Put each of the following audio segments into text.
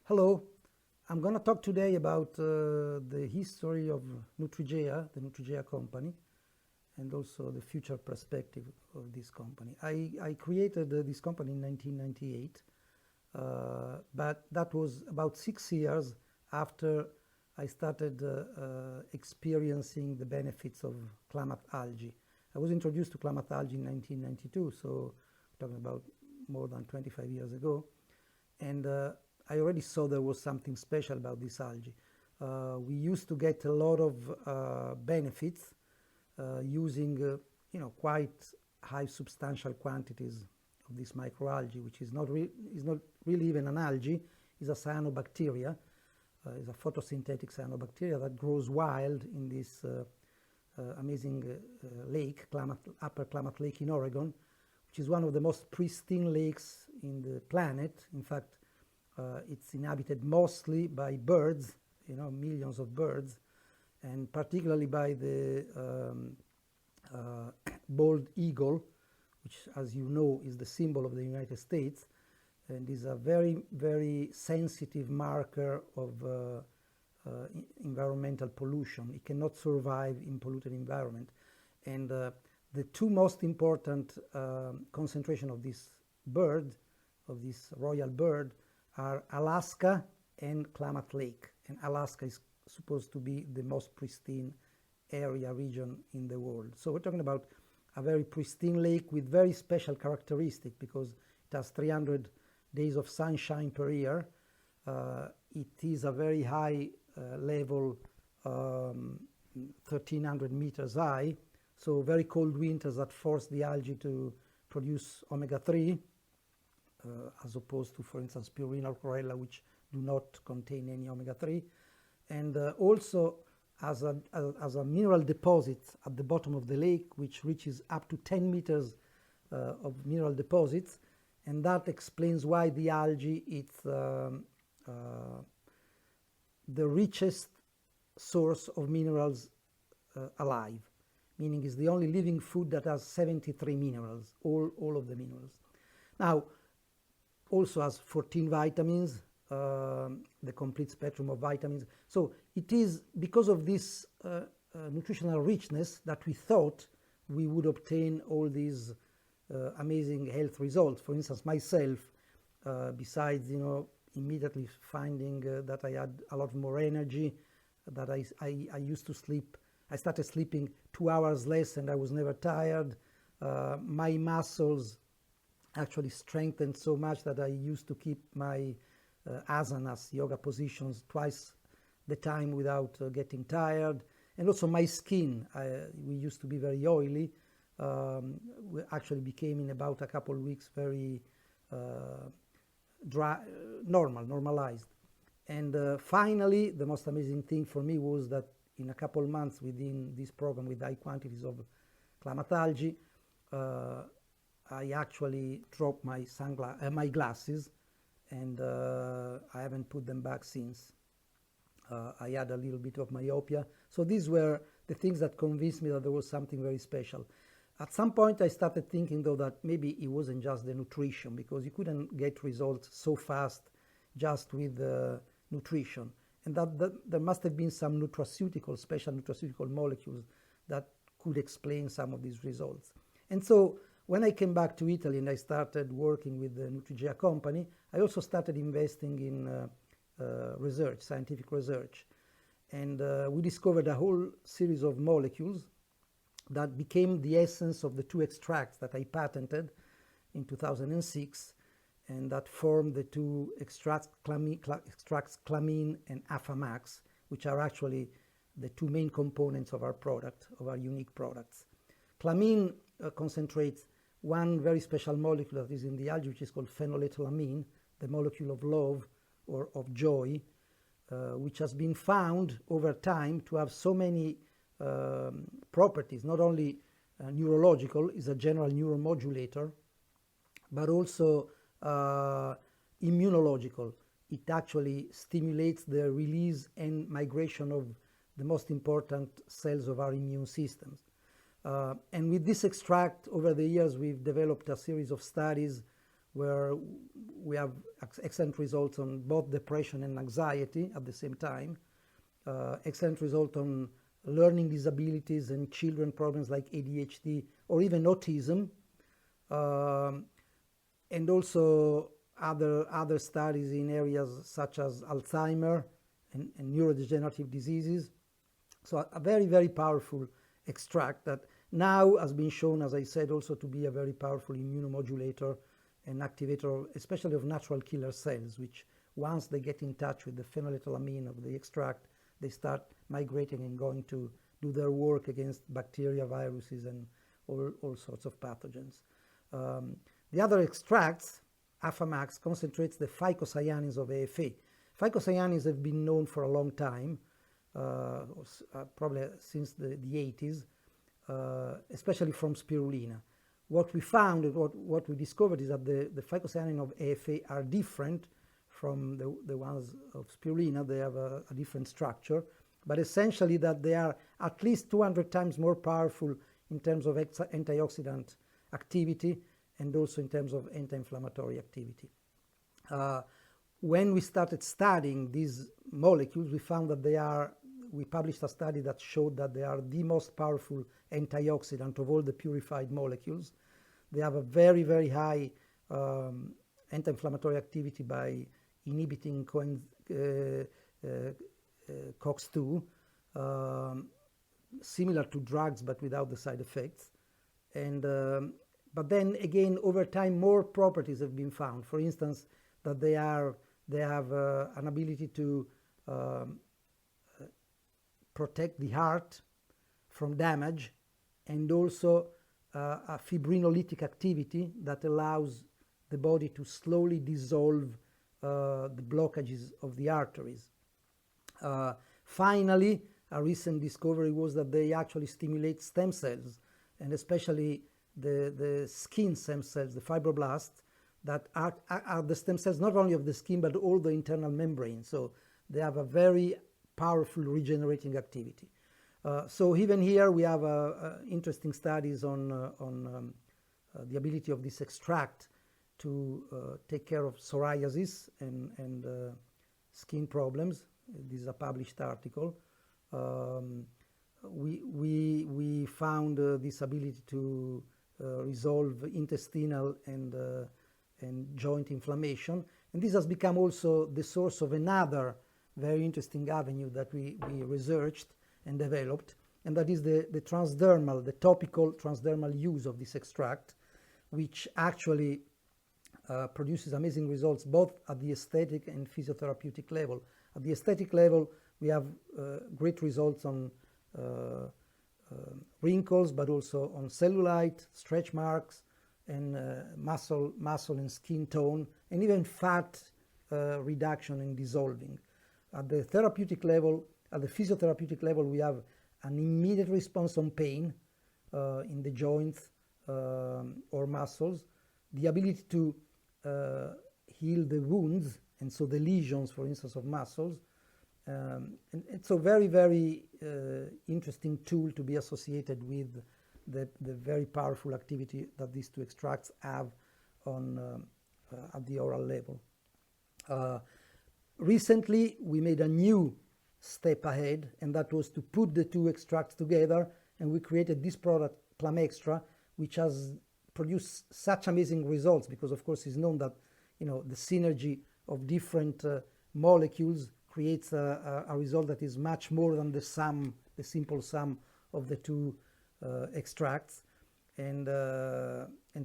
Hello, I'm going to talk today about the history of Nutrigea, the Nutrigea company, and also the future perspective of this company. I created this company in 1998, but that was about 6 years after I started experiencing the benefits of Klamath algae. I was introduced to Klamath algae in 1992, so we're talking about more than 25 years ago, and I already saw there was something special about this algae. We used to get a lot of benefits using quite high substantial quantities of this microalgae, which is not really even an algae, is a cyanobacteria, is a photosynthetic cyanobacteria that grows wild in this amazing lake, Upper Klamath Lake in Oregon, which is one of the most pristine lakes in the planet. In fact, it's inhabited mostly by birds, millions of birds, and particularly by the bald eagle, which, as you know, is the symbol of the United States, and is a very, very sensitive marker of environmental pollution. It cannot survive in polluted environment. And the two most important concentration of this bird, of this royal bird, are Alaska and Klamath Lake. And Alaska is supposed to be the most pristine region in the world. So we're talking about a very pristine lake with very special characteristics because it has 300 days of sunshine per year. It is a very high level, 1,300 meters high, so very cold winters that force the algae to produce omega-3, as opposed to, for instance, spirulina chlorella, which do not contain any omega-3, and also as a mineral deposit at the bottom of the lake, which reaches up to 10 meters of mineral deposits, and that explains why the algae is the richest source of minerals alive, meaning it's the only living food that has 73 minerals, all of the minerals. Now, also has 14 vitamins, the complete spectrum of vitamins. So it is because of this nutritional richness that we thought we would obtain all these amazing health results. For instance, myself, besides immediately finding that I had a lot more energy, that I used to sleep, I started sleeping 2 hours less and I was never tired. My muscles actually strengthened so much that I used to keep my asanas, yoga positions, twice the time without getting tired. And also my skin, we used to be very oily, we actually became in about a couple of weeks very dry, normalized. And finally, the most amazing thing for me was that in a couple of months within this program with high quantities of Klamath algae, I actually dropped my my glasses, and I haven't put them back since. I had a little bit of myopia. So these were the things that convinced me that there was something very special. At some point I started thinking, though, that maybe it wasn't just the nutrition, because you couldn't get results so fast just with nutrition, and that there must have been some nutraceutical, special nutraceutical molecules that could explain some of these results. And so when I came back to Italy and I started working with the Nutrigea company, I also started investing in research, scientific research. And we discovered a whole series of molecules that became the essence of the two extracts that I patented in 2006, and that formed the two extracts, Klamin and AphaMax, which are actually the two main components of our product, of our unique products. Klamin concentrates one very special molecule that is in the algae, which is called phenylethylamine, the molecule of love or of joy, which has been found over time to have so many properties, not only neurological, is a general neuromodulator, but also immunological. It actually stimulates the release and migration of the most important cells of our immune systems. And with this extract, over the years, we've developed a series of studies where we have excellent results on both depression and anxiety at the same time, excellent result on learning disabilities and children problems like ADHD or even autism, and also other studies in areas such as Alzheimer and neurodegenerative diseases. So a very, very powerful extract that now has been shown, as I said, also to be a very powerful immunomodulator and activator, especially of natural killer cells, which once they get in touch with the phenylethylamine of the extract, they start migrating and going to do their work against bacteria, viruses, and all sorts of pathogens. The other extracts, AphaMax, concentrates the phycocyanins of AFA. Phycocyanins have been known for a long time, probably since the 80s, especially from spirulina. What we found, what we discovered is that the phycocyanin of AFA are different from the ones of spirulina. They have a different structure, but essentially that they are at least 200 times more powerful in terms of antioxidant activity and also in terms of anti-inflammatory activity. When we started studying these molecules, we found that we published a study that showed that they are the most powerful antioxidant of all the purified molecules. They have a very, very high anti-inflammatory activity by inhibiting COX-2, similar to drugs but without the side effects. But then again, over time, more properties have been found. For instance, that they have an ability to protect the heart from damage, and also a fibrinolytic activity that allows the body to slowly dissolve the blockages of the arteries. Finally, a recent discovery was that they actually stimulate stem cells, and especially the skin stem cells, the fibroblasts, that are the stem cells not only of the skin but all the internal membrane. So they have a very powerful regenerating activity. So even here we have interesting studies on the ability of this extract to take care of psoriasis and skin problems. This is a published article. We found this ability to resolve intestinal and joint inflammation, and this has become also the source of another very interesting avenue that we researched and developed, and that is the transdermal, the topical transdermal use of this extract, which actually produces amazing results both at the aesthetic and physiotherapeutic level. At the aesthetic level, we have great results on wrinkles, but also on cellulite, stretch marks, and muscle and skin tone, and even fat reduction and dissolving. At the therapeutic level, at the physiotherapeutic level, we have an immediate response on pain in the joints or muscles, the ability to heal the wounds, and so the lesions, for instance, of muscles. And it's a very, very interesting tool to be associated with the very powerful activity that these two extracts have on at the oral level. Recently, we made a new step ahead, and that was to put the two extracts together, and we created this product, Klamextra, which has produced such amazing results because, of course, it's known that the synergy of different molecules creates a result that is much more than the simple sum of the two extracts, and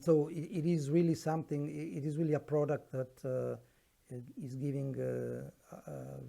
so it is really something. It is really a product that is giving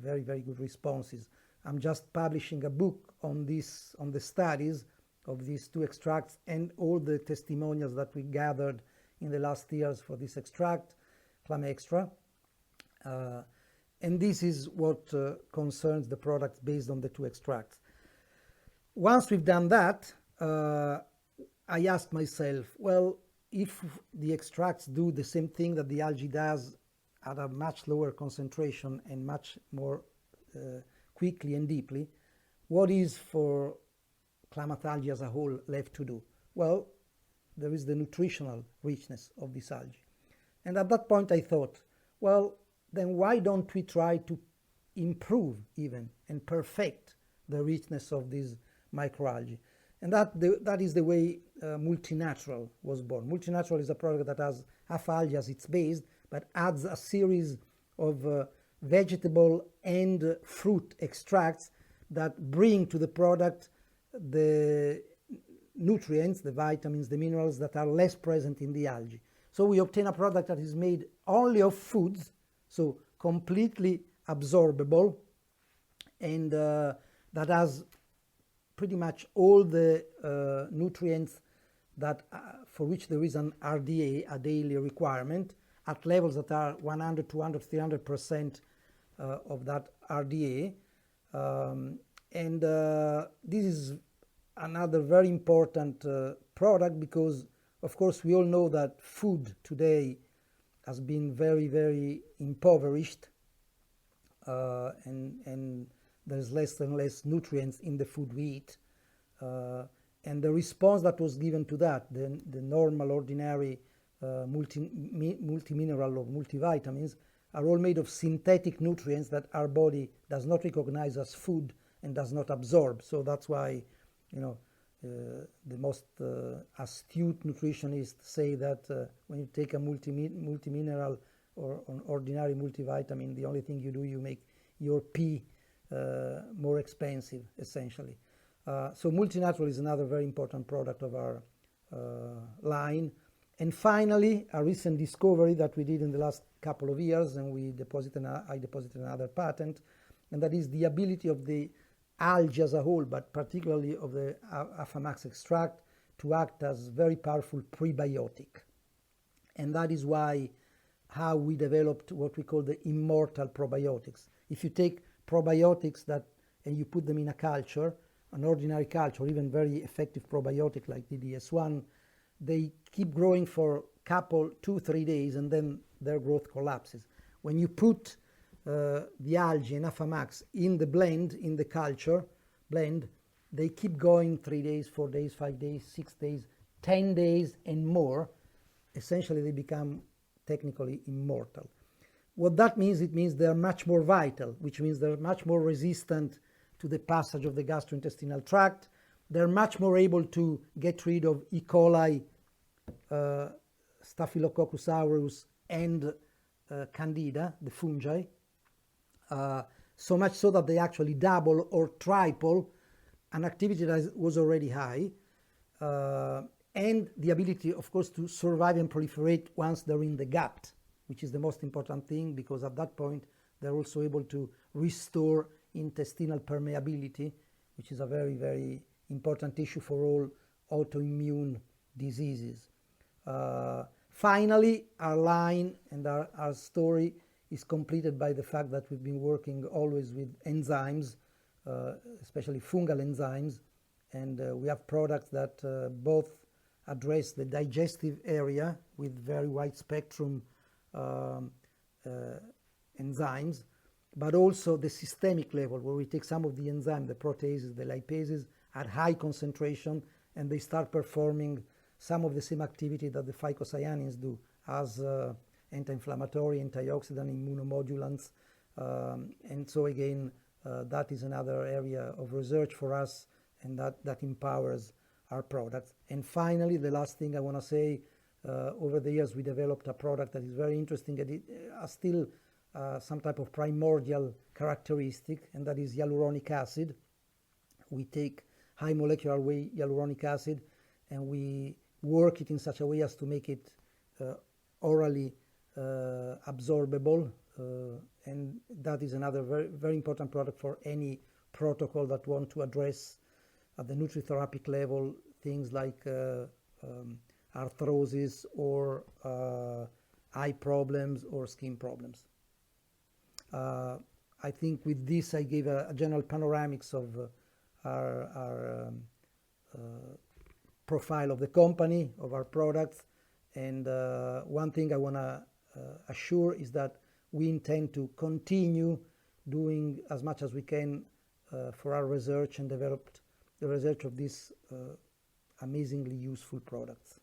very, very good responses. I'm just publishing a book on this, on the studies of these two extracts and all the testimonials that we gathered in the last years for this extract, Klamextra. And this is what concerns the products based on the two extracts. Once we've done that, I asked myself, well, if the extracts do the same thing that the algae does at a much lower concentration and much more quickly and deeply, what is for Klamath algae as a whole left to do? Well, there is the nutritional richness of this algae. And at that point I thought, well, then why don't we try to improve even and perfect the richness of these microalgae? And that is the way MultiNatural was born. MultiNatural is a product that has algae as its base, but adds a series of vegetable and fruit extracts that bring to the product the nutrients, the vitamins, the minerals that are less present in the algae. So we obtain a product that is made only of foods, so completely absorbable, and that has pretty much all the nutrients that for which there is an RDA, a daily requirement, at levels that are 100, 200, 300% of that RDA. And this is another very important product because, of course, we all know that food today has been very, very impoverished, and there's less and less nutrients in the food we eat. And the response that was given to that, the normal, ordinary multi-mineral or multivitamins, are all made of synthetic nutrients that our body does not recognize as food and does not absorb. So that's why, you know, the most astute nutritionists say that when you take a multi-mineral or an ordinary multivitamin, the only thing you do, you make your pee more expensive, essentially. So MultiNatural is another very important product of our line. And finally, a recent discovery that we did in the last couple of years, and I deposited another patent, and that is the ability of the algae as a whole, but particularly of the AphaMax extract, to act as very powerful prebiotic. And that is how we developed what we call the Immortal Probiotics. If you take probiotics and you put them in a culture, an ordinary culture, or even very effective probiotic like DDS1, they keep growing for couple, 2-3 days, and then their growth collapses. When you put the algae and AphaMax in the blend, in the culture blend, they keep going 3 days, 4 days, 5 days, 6 days, 10 days and more. Essentially, they become technically immortal. What that means, it means they're much more vital, which means they're much more resistant to the passage of the gastrointestinal tract. They're much more able to get rid of E. coli, Staphylococcus aureus, and Candida, the fungi. So much so that they actually double or triple an activity that was already high, and the ability, of course, to survive and proliferate once they're in the gut, which is the most important thing, because at that point they're also able to restore intestinal permeability, which is a very, very important issue for all autoimmune diseases. Finally, our line and our story is completed by the fact that we've been working always with enzymes, especially fungal enzymes, and we have products that both address the digestive area with very wide spectrum enzymes, but also the systemic level, where we take some of the enzymes, the proteases, the lipases, at high concentration, and they start performing some of the same activity that the phycocyanins do, as anti-inflammatory, antioxidant, immunomodulants. And so again, that is another area of research for us, and that empowers our products. And finally, the last thing I want to say, over the years we developed a product that is very interesting, and it has still some type of primordial characteristic, and that is hyaluronic acid. We take high molecular weight hyaluronic acid and we work it in such a way as to make it orally absorbable, and that is another very, very important product for any protocol that want to address at the nutritherapic level things like arthrosis or eye problems or skin problems. I think with this I gave a general panoramics of our profile of the company, of our products, and one thing I want to assure is that we intend to continue doing as much as we can for our research and develop the research of these amazingly useful products.